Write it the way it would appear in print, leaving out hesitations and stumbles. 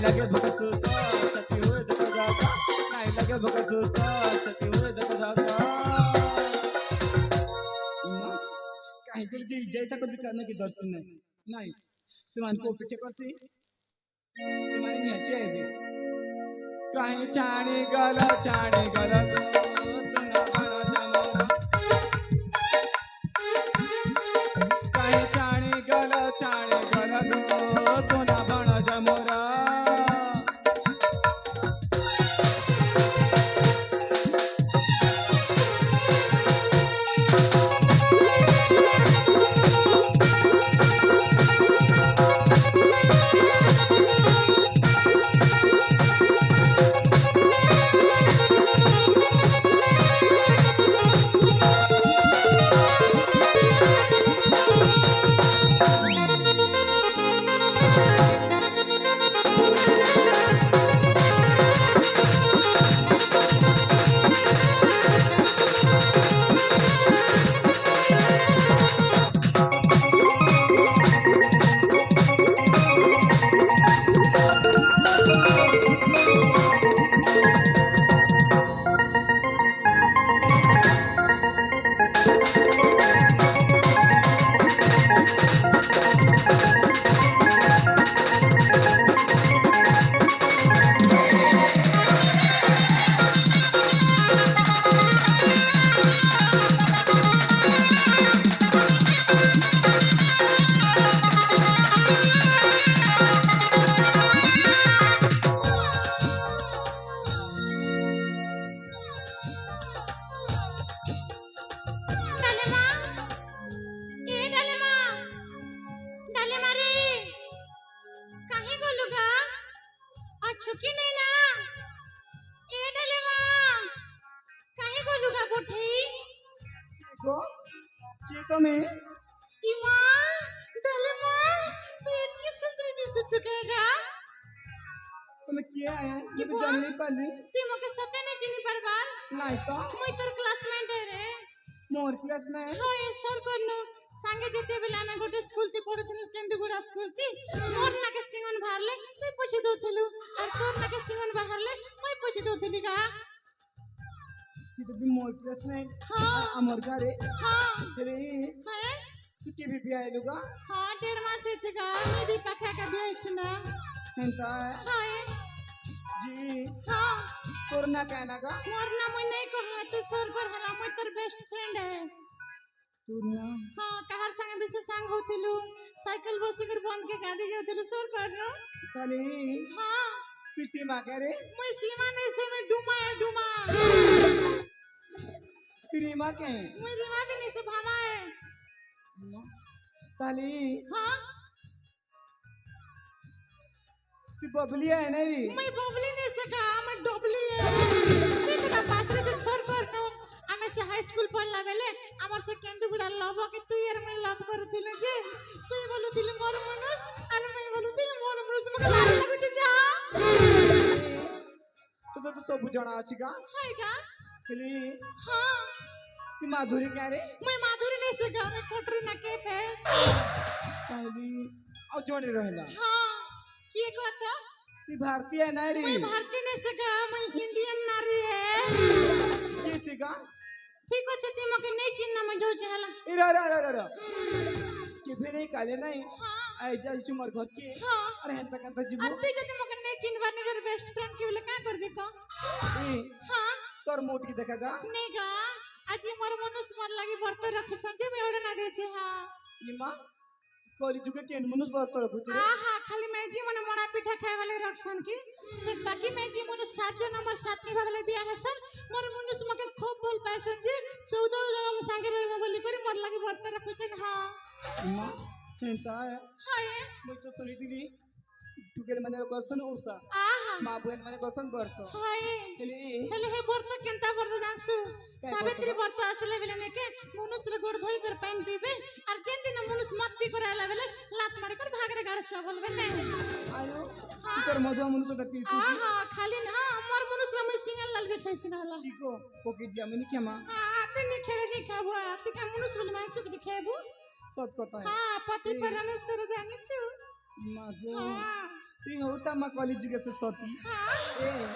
लगे भगसुस छती हुए देखा जाता नहीं लगे भगसुस छती हुए देखा जाता कहीं के जी जैसा को दिखाने की दर्शन नहीं तुमान को पीछे करती तुम्हारी नहीं है भी कहीं चाणी गला छुकी नहीं ना ए डलेवा काहे को लुगा बोठी देखो ये तो मैं ई मां डलेवा तू इतनी सुंदर दिस चुकेगा तुम्हें क्या है ये तो जान नहीं पाली तू मके सते नहीं चिनी परबार नहीं तो मैं तोर क्लासमेट है रे मोर क्लास में हो ये सोल करनो संगे जेते बेला में गोटे स्कूल ती पढुथिलु केंदुगुड़ा स्कूल ती मोर ना के सिंगन बाहरले तू पछी दउथिलु और तोर ना के सिंगन बाहरले मैं पछी दउथिली का सीधे भी मोर क्लास में हां अमर का रे हां तेरे हां तू के भी आए लोगा हां 1.5 मास है का मैं भी पखा का भी है ना हेंता हां जी हां तोर ना कहना का मोर ना मैं नहीं कहला तू सर कर हला मैं तेर बेस्ट फ्रेंड है तू ना हां कहर संग बिसे संग होतिलु साइकिल बस कर बंद के गाड़ी जातिलु सर कर रो तनी हां तू सीमा करे मैं सीमा नहीं से मैं डुमा है डुमा तेरी मां के मैं रीमा भी नहीं से भामा है तनी हां तू बबली है नहीं मैं बबली नहीं से का मैं डबली है ते का पास रे सर कर नो आमे से हाई स्कूल पढ़ला बेले हमर से केंदुगुड़ा लव के तू यार मैं लव करतिल जे तू बोलु दिल मोर मनुष और मैं बोलु दिल मोर मनुष मके लाग लागु छ जा तो सब जणा अछि का हाय का खली हां तू माधुरी क्या रे मैं माधुरी नहीं से का मैं कोटरी ना के पे पहली और जोड़ी रहला हां की कहता तू भारतीय है ना रे मैं भारतीय नहीं से का मैं इंडियन नारी है कैसे का ठीक अछि ती मके नहीं चिन्ना में जो चला इरा के फिर नहीं काले नहीं हां आई जा सुमर घर के हां अरे हंता कंता जीबो अते जते मके नहीं चिन्हवा नहीं बेस्ट फ्रेंड के बोले का करबे का ए हां तोर मोट की देखेगा नहीं गा आज मोर मनुष्य मर लागे बर्त रख छे मैं ओडे ना दे छे हां इमा कोली जुके टेन मनुष्य बर्त रखु छे हां खाली मैं जी मने मोड़ा पिठा खाए वाले रखसन की देख बाकी मैं जी मने 7 जन नंबर 7 निभा वाले बिया हसन मोर मनुष्य मके खूब बोल पासन जी 14 जन हम संगे रहबो बोली करी मोर लागे बर्त रख छे हां इमा चिंता है हाय मैं तो सुनी दिली टुकेर मने करसन ओसा आहा मां बहन मने करसन बर्त हाय खली हेले हे बर्त केनता बर्त जानसु सावित्री बर्त आसले बेले ने के मनुष्य रे गोड़ धोई कर पानी पीबे और जेन दिन मनुष्य मत पी कर आला बेले लात मार कर भागरे गाड़ छ बोलबे ने आयो तोर मधु मनुष्य दती आहा खाली ना मोर मनुष्य में सिंगल लाल के खाइसिन हला चिको पोके जमिनी केमा हां तने खेले नहीं खाबो ती का मनुष्य बोल मानसु के खेबो सत कथा है हां पति परमेश्वर जाने छु मागो हाँ तुई होता मा कॉलेज के से सती हाँ ए